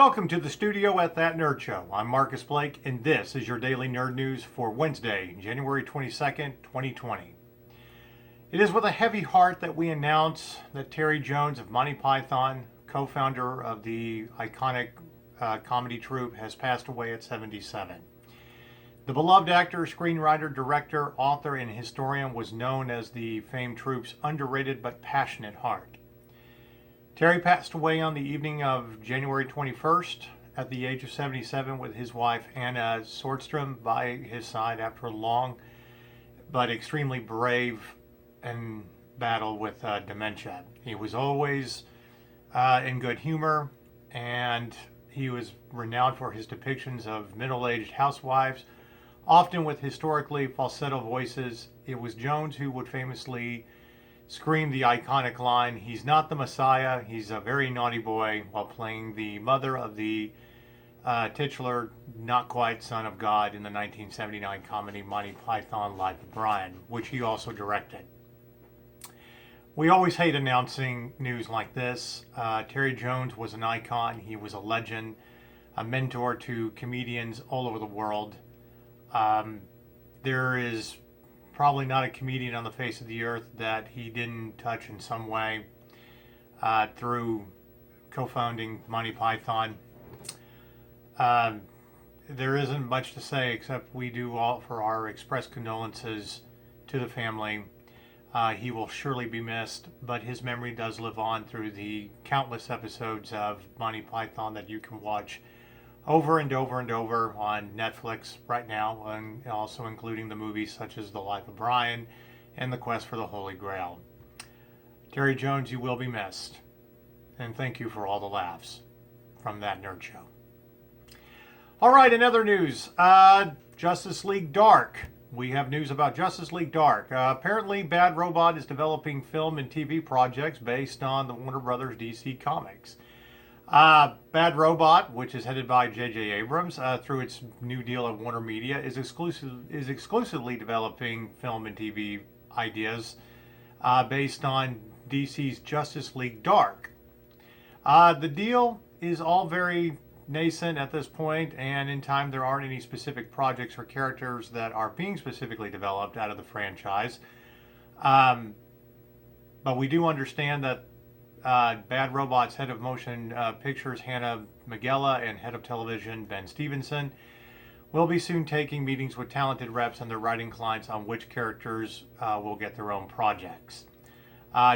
Welcome to the studio at That Nerd Show. I'm Marcus Blake, and this is your daily nerd news for Wednesday, January 22nd, 2020. It is with a heavy heart that we announce that Terry Jones of Monty Python, co-founder of the iconic comedy troupe, has passed away at 77. The beloved actor, screenwriter, director, author, and historian was known as the famed troupe's underrated but passionate heart. Terry passed away on the evening of January 21st at the age of 77 with his wife Anna Swordstrom by his side after a long but extremely brave and battle with dementia. He was always in good humor, and he was renowned for his depictions of middle-aged housewives, often with historically falsetto voices. It was Jones who would famously scream the iconic line, "He's not the Messiah, he's a very naughty boy," while playing the mother of the titular not quite son of God in the 1979 comedy Monty Python Life of Brian, which he also directed. We always hate announcing news like this. Terry Jones was an icon. He was a legend, a mentor to comedians all over the world. There is probably not a comedian on the face of the earth that he didn't touch in some way through co-founding Monty Python. There isn't much to say except we do offer our express condolences to the family. He will surely be missed, but his memory does live on through the countless episodes of Monty Python that you can watch over and over and over on Netflix right now, and also including the movies such as The Life of Brian and The Quest for the Holy Grail. Terry Jones, you will be missed, and thank you for all the laughs from That Nerd Show. All right, in other news, Justice League Dark. We have news about Justice League Dark. Apparently, Bad Robot is developing film and TV projects based on the Warner Brothers DC comics. Bad Robot, which is headed by J.J. Abrams through its new deal at Warner Media, is exclusively developing film and TV ideas based on DC's Justice League Dark. The deal is all very nascent at this point, and in time there aren't any specific projects or characters that are being specifically developed out of the franchise. But we do understand that Bad Robot's head of motion pictures, Hannah Magella, and head of television, Ben Stevenson, will be soon taking meetings with talented reps and their writing clients on which characters will get their own projects.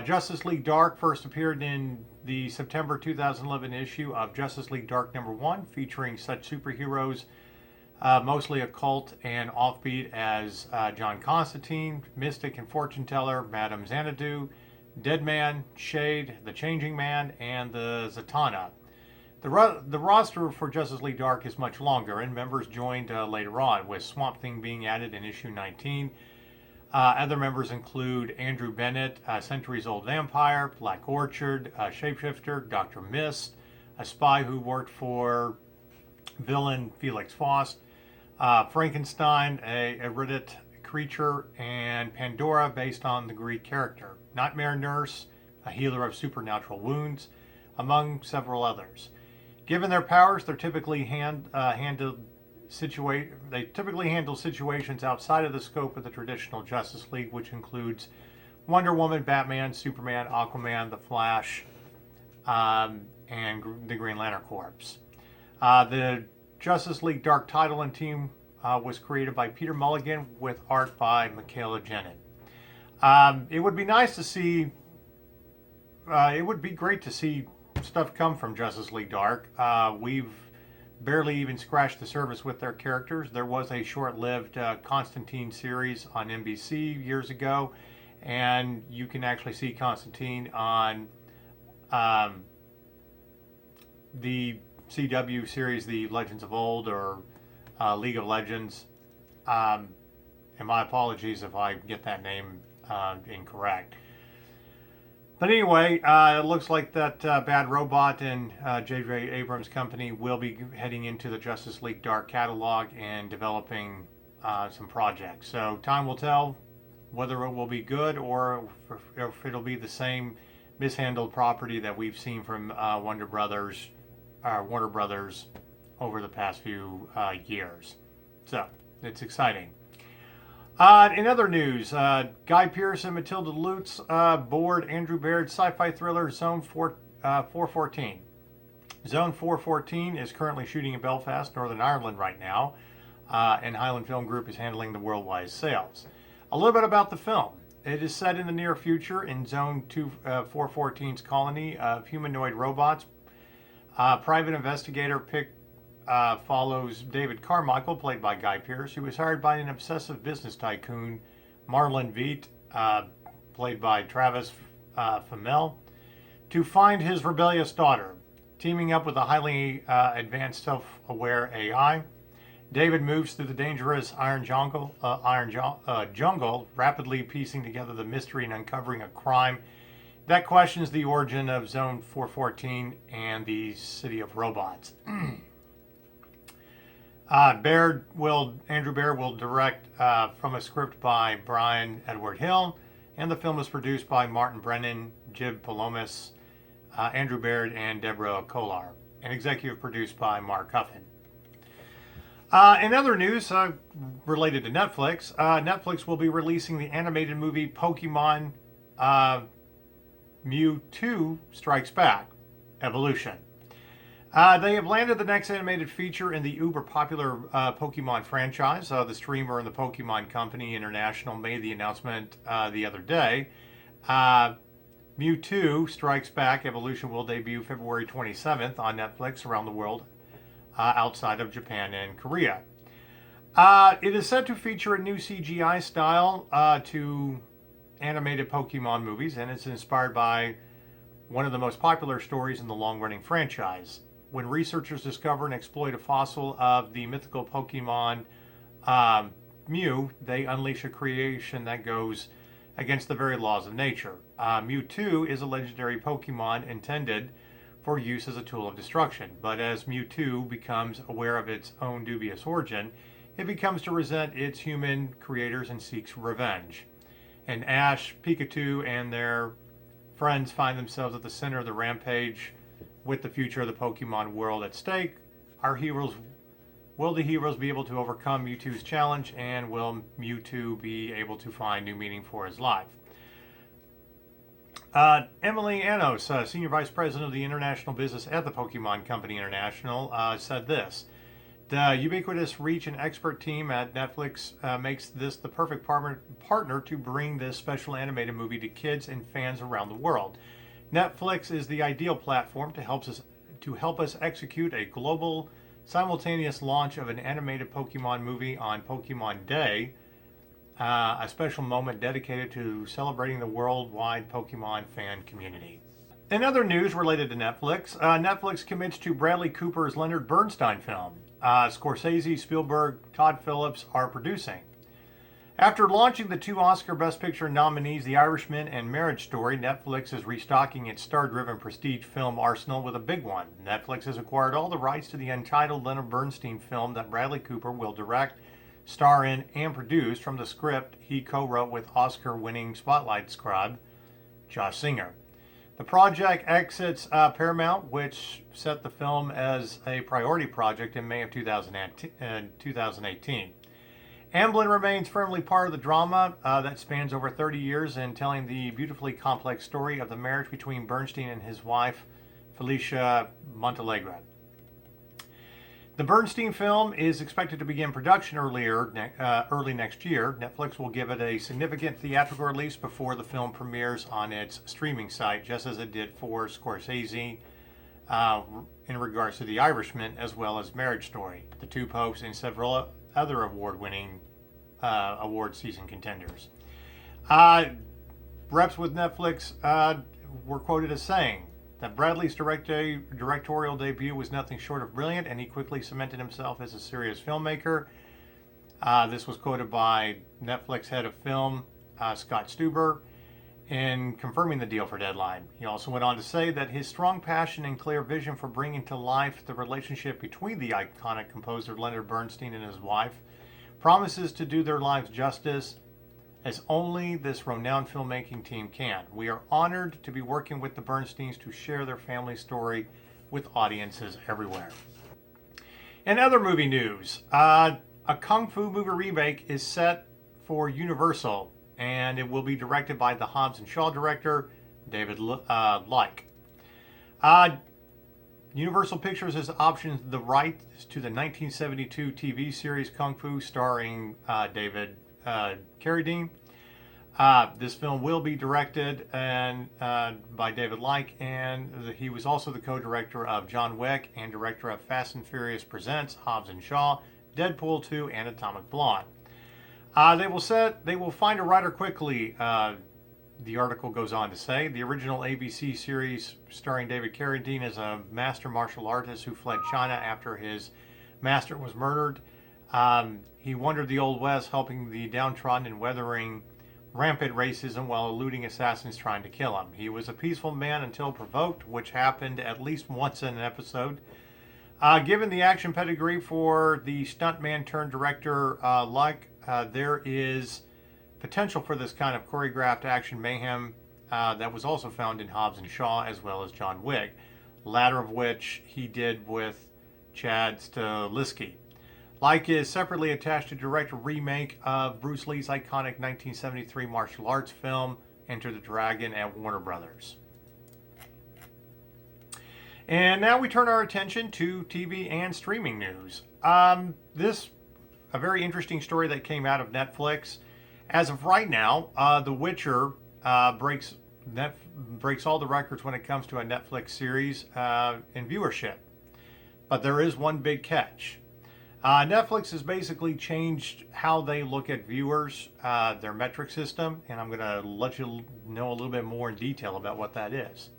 Justice League Dark first appeared in the September 2011 issue of Justice League Dark #1, featuring such superheroes, mostly occult and offbeat, as John Constantine, Mystic and Fortune Teller, Madame Xanadu, Deadman, Shade, the Changing Man, and the Zatanna. The roster for Justice League Dark is much longer, and members joined later on, with Swamp Thing being added in issue 19. Other members include Andrew Bennett, a centuries-old vampire, Black Orchard, a shapeshifter, Dr. Mist, a spy who worked for villain Felix Faust, Frankenstein, a erudite creature, and Pandora, based on the Greek character, Nightmare Nurse, a healer of supernatural wounds, among several others. Given their powers, they typically handle situations outside of the scope of the traditional Justice League, which includes Wonder Woman, Batman, Superman, Aquaman, The Flash, and the Green Lantern Corps. The Justice League Dark title and team was created by Peter Mulligan with art by Michaela Jenin. It would be nice to see, it would be great to see stuff come from Justice League Dark. We've barely even scratched the surface with their characters. There was a short-lived Constantine series on NBC years ago, and you can actually see Constantine on the CW series, The Legends of Old, or League of Legends. And my apologies if I get that name incorrect. But anyway, it looks like that Bad Robot and J.J. Abrams' company will be heading into the Justice League Dark catalog and developing some projects. So time will tell whether it will be good or if it'll be the same mishandled property that we've seen from Warner Brothers Warner Brothers over the past few years. So it's exciting. In other news, Guy Pearce and Matilda Lutz board Andrew Baird's sci-fi thriller Zone 414. Zone 414 is currently shooting in Belfast, Northern Ireland right now, and Highland Film Group is handling the worldwide sales. A little bit about the film. It is set in the near future in Zone 414's colony of humanoid robots. Private investigator follows David Carmichael, played by Guy Pearce, who was hired by an obsessive business tycoon, Marlon Veidt, played by Travis Fimmel, to find his rebellious daughter. Teaming up with a highly advanced self-aware AI, David moves through the dangerous Iron Jungle, rapidly piecing together the mystery and uncovering a crime that questions the origin of Zone 414 and the City of Robots. Andrew Baird will direct from a script by Brian Edward Hill, and the film is produced by Martin Brennan, Jib Palomas, Andrew Baird, and Deborah Kolar, and executive produced by Mark Huffin. In other news related to Netflix, Netflix will be releasing the animated movie Pokémon Mewtwo Strikes Back Evolution. They have landed the next animated feature in the uber popular Pokemon franchise. The streamer and the Pokemon Company International made the announcement the other day. Mewtwo Strikes Back Evolution will debut February 27th on Netflix around the world outside of Japan and Korea. It is said to feature a new CGI style to animated Pokemon movies, and it's inspired by one of the most popular stories in the long-running franchise. When researchers discover and exploit a fossil of the mythical Pokemon Mew, they unleash a creation that goes against the very laws of nature. Mewtwo is a legendary Pokemon intended for use as a tool of destruction, but as Mewtwo becomes aware of its own dubious origin, it becomes to resent its human creators and seeks revenge. And Ash, Pikachu, and their friends find themselves at the center of the rampage with the future of the Pokemon world at stake. Will the heroes be able to overcome Mewtwo's challenge, and will Mewtwo be able to find new meaning for his life? Emily Anos, Senior Vice President of the International Business at the Pokemon Company International, said this: "The ubiquitous reach and expert team at Netflix makes this the perfect partner to bring this special animated movie to kids and fans around the world. Netflix is the ideal platform to help us execute a global, simultaneous launch of an animated Pokemon movie on Pokemon Day, a special moment dedicated to celebrating the worldwide Pokemon fan community." In other news related to Netflix, Netflix commits to Bradley Cooper's Leonard Bernstein film. Scorsese, Spielberg, Todd Phillips are producing. After launching the two Oscar Best Picture nominees, The Irishman and Marriage Story, Netflix is restocking its star-driven prestige film arsenal with a big one. Netflix has acquired all the rights to the Untitled Leonard Bernstein film that Bradley Cooper will direct, star in, and produce from the script he co-wrote with Oscar-winning Spotlight scribe Josh Singer. The project exits Paramount, which set the film as a priority project in May of 2018. Amblin remains firmly part of the drama that spans over 30 years in telling the beautifully complex story of the marriage between Bernstein and his wife, Felicia Montalegre. The Bernstein film is expected to begin production early next year. Netflix will give it a significant theatrical release before the film premieres on its streaming site, just as it did for Scorsese in regards to The Irishman, as well as Marriage Story, The Two Popes, and several other award-winning award season contenders. Reps with Netflix were quoted as saying that Bradley's directorial debut was nothing short of brilliant, and he quickly cemented himself as a serious filmmaker. This was quoted by Netflix head of film, Scott Stuber, in confirming the deal for Deadline. He also went on to say that his strong passion and clear vision for bringing to life the relationship between the iconic composer Leonard Bernstein and his wife promises to do their lives justice as only this renowned filmmaking team can. We are honored to be working with the Bernsteins to share their family story with audiences everywhere. In other movie news, a Kung Fu movie remake is set for Universal, and it will be directed by the Hobbs and Shaw director, David Leitch. Universal Pictures has optioned the rights to the 1972 TV series Kung Fu starring David Carradine. This film will be directed by David Leitch, and he was also the co-director of John Wick and director of Fast and Furious Presents, Hobbs and Shaw, Deadpool 2, and Atomic Blonde. They will find a writer quickly. The article goes on to say the original ABC series starring David Carradine as a master martial artist who fled China after his master was murdered. He wandered the Old West, helping the downtrodden and weathering rampant racism while eluding assassins trying to kill him. He was a peaceful man until provoked, which happened at least once in an episode. Given the action pedigree for the stuntman turned director Leitch, there is potential for this kind of choreographed action mayhem that was also found in Hobbs and Shaw as well as John Wick, latter of which he did with Chad Stahelski. Leitch is separately attached to direct a remake of Bruce Lee's iconic 1973 martial arts film Enter the Dragon at Warner Brothers. And now we turn our attention to TV and streaming news. This a very interesting story that came out of Netflix. As of right now, The Witcher breaks all the records when it comes to a Netflix series in viewership. But there is one big catch. Netflix has basically changed how they look at viewers, their metric system, and I'm going to let you know a little bit more in detail about what that is.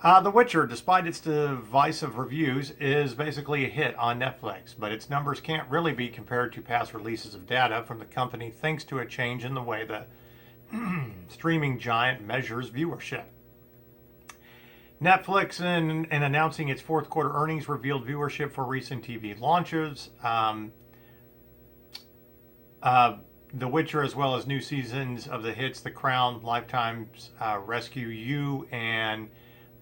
The Witcher, despite its divisive reviews, is basically a hit on Netflix, but its numbers can't really be compared to past releases of data from the company thanks to a change in the way the streaming giant measures viewership. Netflix, in announcing its fourth quarter earnings, revealed viewership for recent TV launches. The Witcher, as well as new seasons of the hits The Crown, Lifetime's Rescue You,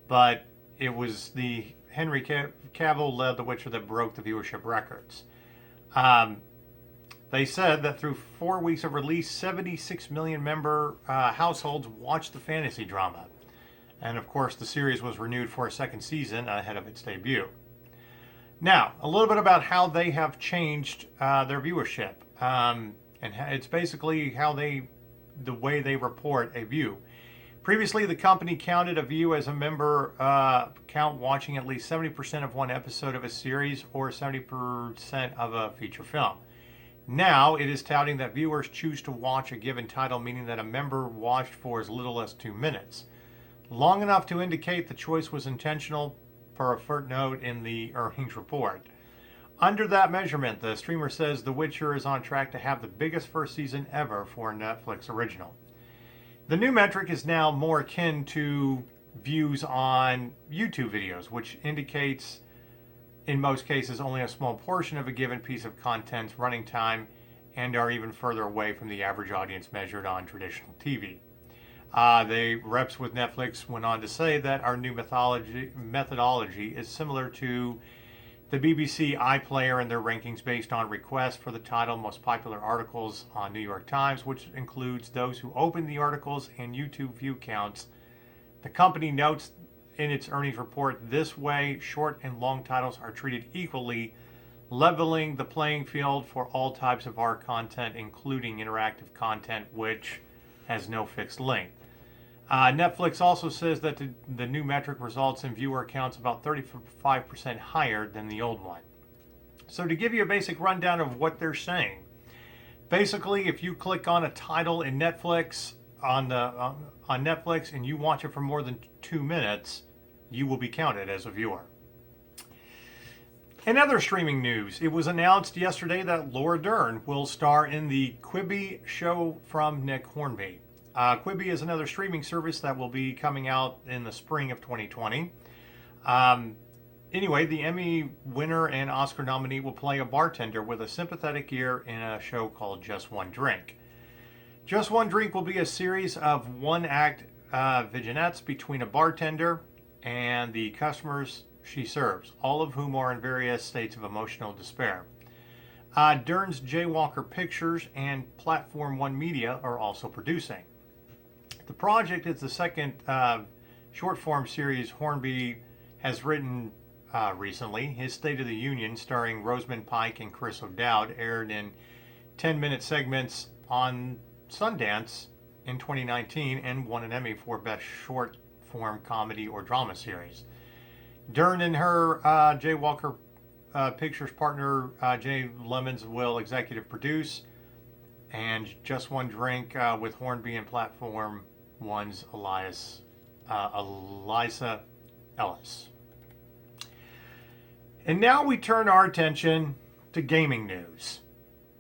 but it was the Henry Cavill led The Witcher that broke the viewership records. They said that through 4 weeks of release, 76 million member households watched the fantasy drama. And of course, the series was renewed for a second season ahead of its debut. Now, a little bit about how they have changed their viewership. And it's basically the way they report a view. Previously, the company counted a view as a member count watching at least 70% of one episode of a series or 70% of a feature film. Now, it is touting that viewers choose to watch a given title, meaning that a member watched for as little as 2 minutes. Long enough to indicate the choice was intentional, per a footnote in the earnings report. Under that measurement, the streamer says The Witcher is on track to have the biggest first season ever for a Netflix original. The new metric is now more akin to views on YouTube videos, which indicates, in most cases, only a small portion of a given piece of content's running time and are even further away from the average audience measured on traditional TV. The reps with Netflix went on to say that our new methodology is similar to the BBC iPlayer and their rankings based on requests for the title most popular articles on New York Times, which includes those who opened the articles and YouTube view counts. The company notes in its earnings report, this way short and long titles are treated equally, leveling the playing field for all types of our content, including interactive content, which has no fixed length. Netflix also says that the new metric results in viewer counts about 35% higher than the old one. So to give you a basic rundown of what they're saying, basically if you click on a title in Netflix on Netflix and you watch it for more than 2 minutes, you will be counted as a viewer. In other streaming news, it was announced yesterday that Laura Dern will star in the Quibi show from Nick Hornby. Quibi is another streaming service that will be coming out in the spring of 2020. Anyway, the Emmy winner and Oscar nominee will play a bartender with a sympathetic ear in a show called Just One Drink. Just One Drink will be a series of one-act vignettes between a bartender and the customers she serves, all of whom are in various states of emotional despair. Dern's Jaywalker Pictures and Platform One Media are also producing. The project is the second short-form series Hornby has written recently. His State of the Union, starring Rosamund Pike and Chris O'Dowd, aired in 10-minute segments on Sundance in 2019 and won an Emmy for Best Short-Form Comedy or Drama Series. Dern and her Jaywalker Pictures partner Jay Lemons will executive produce, and Just One Drink with Hornby and Platform One's Eliza Ellis. And now we turn our attention to gaming news.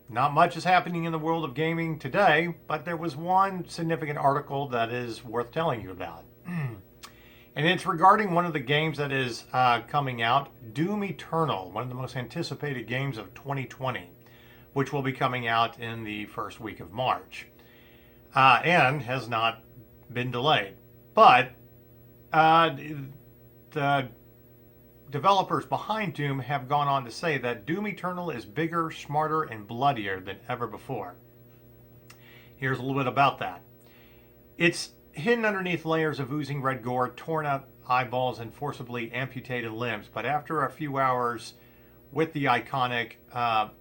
Not much is happening in the world of gaming today, but there was one significant article that is worth telling you about. And it's regarding one of the games that is coming out, Doom Eternal, one of the most anticipated games of 2020, which will be coming out in the first week of March, and has not been delayed. But the developers behind Doom have gone on to say that Doom Eternal is bigger, smarter, and bloodier than ever before. Here's a little bit about that. It's hidden underneath layers of oozing red gore, torn out eyeballs, and forcibly amputated limbs. But after a few hours with the iconic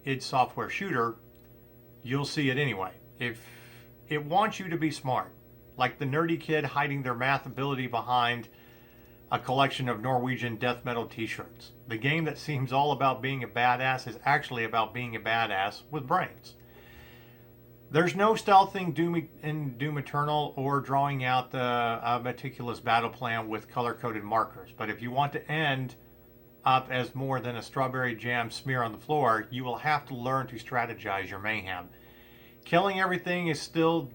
id Software shooter, you'll see it anyway. If it wants you to be smart, like the nerdy kid hiding their math ability behind a collection of Norwegian death metal t-shirts. The game that seems all about being a badass is actually about being a badass with brains. There's no stealthing in Doom Eternal or drawing out the meticulous battle plan with color-coded markers. But if you want to end up as more than a strawberry jam smear on the floor, you will have to learn to strategize your mayhem. Killing everything is still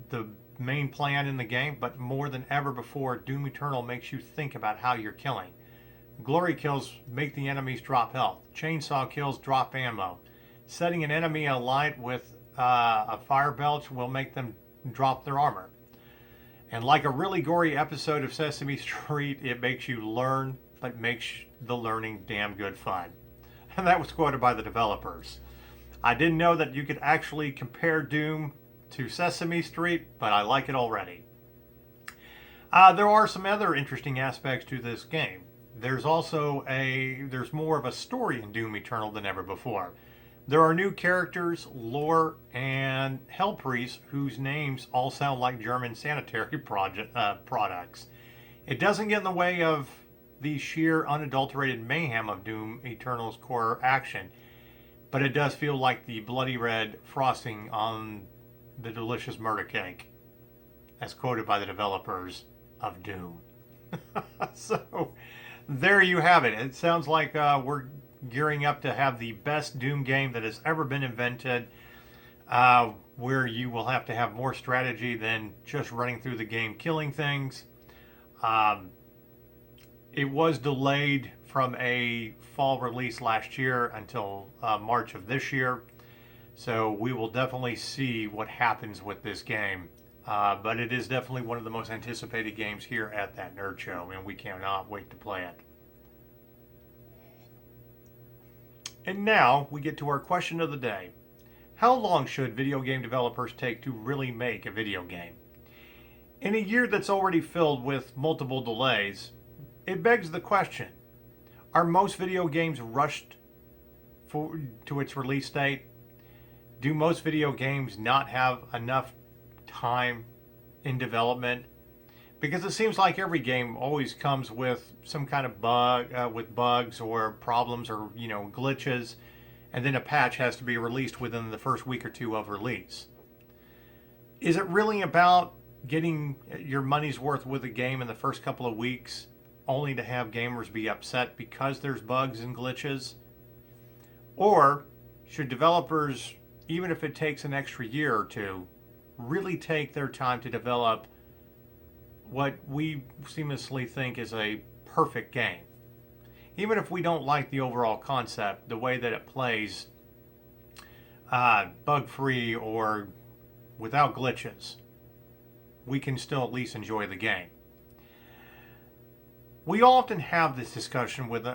the main plan in the game, but more than ever before, Doom Eternal makes you think about how you're killing. Glory kills make the enemies drop health. Chainsaw kills drop ammo. Setting an enemy alight with a fire belch will make them drop their armor. And like a really gory episode of Sesame Street, it makes you learn, but makes the learning damn good fun. And that was quoted by the developers. I didn't know that you could actually compare Doom to Sesame Street, but I like it already. There are some other interesting aspects to this game. There's more of a story in Doom Eternal than ever before. There are new characters, lore, and hell priests whose names all sound like German sanitary products. It doesn't get in the way of the sheer unadulterated mayhem of Doom Eternal's core action, but it does feel like the bloody red frosting on the delicious murder cake, as quoted by the developers of Doom. So, there you have it. It sounds like we're gearing up to have the best Doom game that has ever been invented, where you will have to have more strategy than just running through the game killing things. It was delayed from a fall release last year until March of this year. So we will definitely see what happens with this game. But it is definitely one of the most anticipated games here at that nerd show, and we cannot wait to play it. And now we get to our question of the day. How long should video game developers take to really make a video game? In a year that's already filled with multiple delays, it begs the question, are most video games rushed to its release date? Do most video games not have enough time in development? Because it seems like every game always comes with some kind of bugs or problems or glitches, and then a patch has to be released within the first week or two of release. Is it really about getting your money's worth with a game in the first couple of weeks, only to have gamers be upset because there's bugs and glitches? Or should developers, even if it takes an extra year or two, really take their time to develop what we seamlessly think is a perfect game? Even if we don't like the overall concept, the way that it plays bug-free or without glitches, we can still at least enjoy the game. We often have this discussion with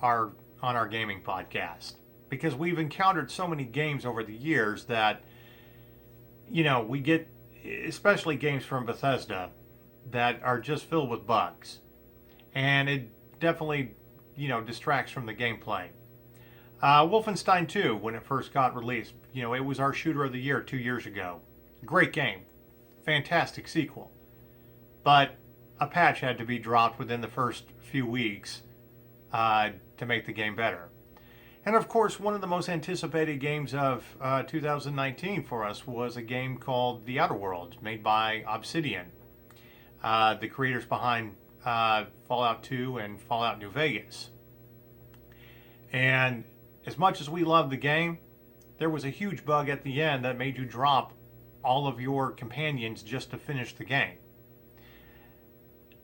our on our gaming podcast because we've encountered so many games over the years that we get, especially games from Bethesda, that are just filled with bugs, and it definitely distracts from the gameplay. Wolfenstein 2, when it first got released, it was our shooter of the year 2 years ago. Great game, fantastic sequel, but a patch had to be dropped within the first few weeks to make the game better. And of course, one of the most anticipated games of 2019 for us was a game called The Outer Worlds, made by Obsidian, the creators behind Fallout 2 and Fallout New Vegas. And as much as we love the game, there was a huge bug at the end that made you drop all of your companions just to finish the game.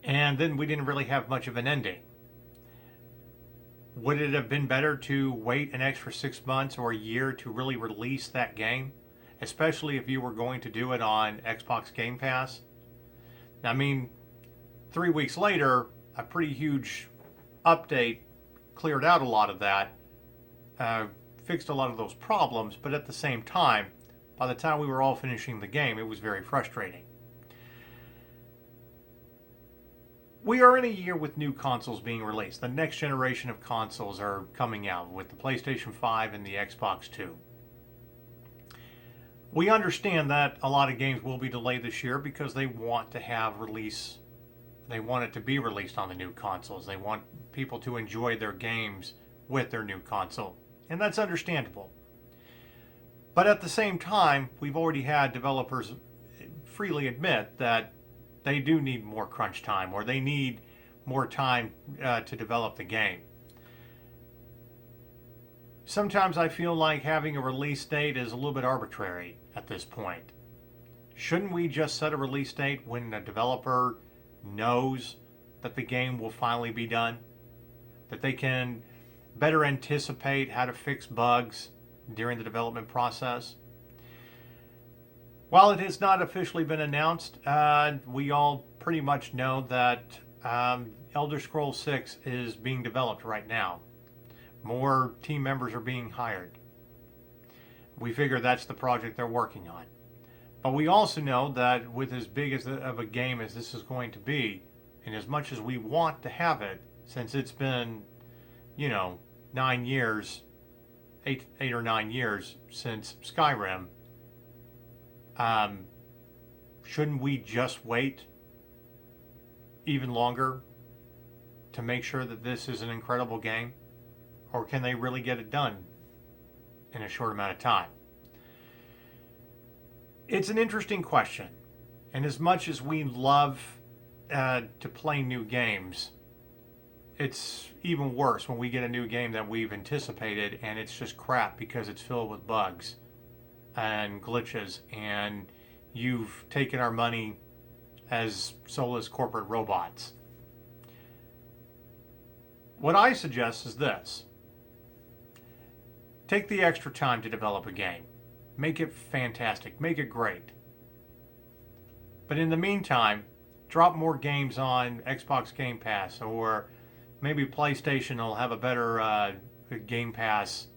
And then we didn't really have much of an ending. Would it have been better to wait an extra 6 months or a year to really release that game? Especially if you were going to do it on Xbox Game Pass? I mean, 3 weeks later, a pretty huge update cleared out a lot of that, fixed a lot of those problems, but at the same time, by the time we were all finishing the game, it was very frustrating. We are in a year with new consoles being released. The next generation of consoles are coming out with the PlayStation 5 and the Xbox 2. We understand that a lot of games will be delayed this year because they want to have release. They want it to be released on the new consoles. They want people to enjoy their games with their new console. And that's understandable. But at the same time, we've already had developers freely admit that they do need more crunch time, or they need more time to develop the game. Sometimes I feel like having a release date is a little bit arbitrary at this point. Shouldn't we just set a release date when the developer knows that the game will finally be done? That they can better anticipate how to fix bugs during the development process? While it has not officially been announced, we all pretty much know that Elder Scrolls 6 is being developed right now. More team members are being hired. We figure that's the project they're working on. But we also know that with as big of a game as this is going to be, and as much as we want to have it, since it's been, 9 years, eight or 9 years since Skyrim, shouldn't we just wait even longer to make sure that this is an incredible game? Or can they really get it done in a short amount of time? It's an interesting question. And as much as we love to play new games, it's even worse when we get a new game that we've anticipated and it's just crap because it's filled with bugs and glitches, and you've taken our money as soulless corporate robots. What I suggest is this. Take the extra time to develop a game. Make it fantastic. Make it great. But in the meantime, drop more games on Xbox Game Pass, or maybe PlayStation will have a better Game Pass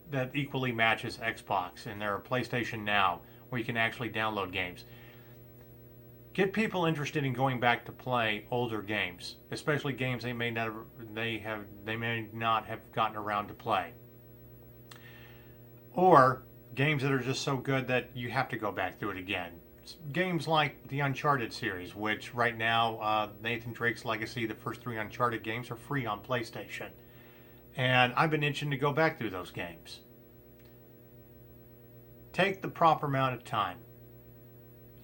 that equally matches Xbox, and their PlayStation Now, where you can actually download games. Get people interested in going back to play older games, especially games they may not have gotten around to play, or games that are just so good that you have to go back through it again. Games like the Uncharted series, which right now Nathan Drake's Legacy, the first 3 Uncharted games, are free on PlayStation. And I've been itching to go back through those games. Take the proper amount of time.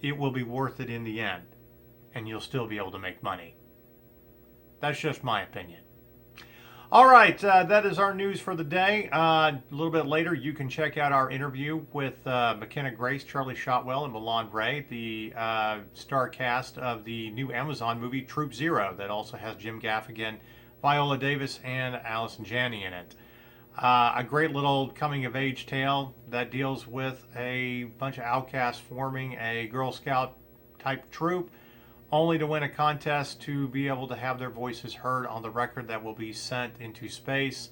It will be worth it in the end. And you'll still be able to make money. That's just my opinion. All right, that is our news for the day. A little bit later, you can check out our interview with McKenna Grace, Charlie Shotwell, and Milan Ray, the star cast of the new Amazon movie Troop Zero, that also has Jim Gaffigan, Viola Davis, and Allison Janney in it. A great little coming-of-age tale that deals with a bunch of outcasts forming a Girl Scout-type troop, only to win a contest to be able to have their voices heard on the record that will be sent into space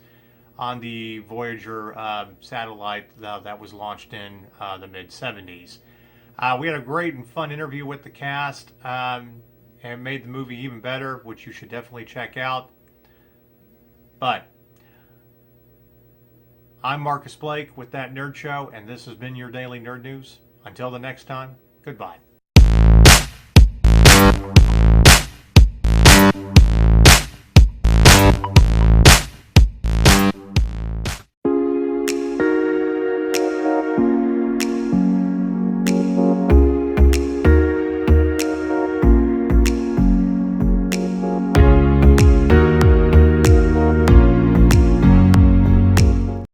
on the Voyager satellite that was launched in the mid-70s. We had a great and fun interview with the cast and made the movie even better, which you should definitely check out. But I'm Marcus Blake with That Nerd Show, and this has been your Daily Nerd News. Until the next time, goodbye.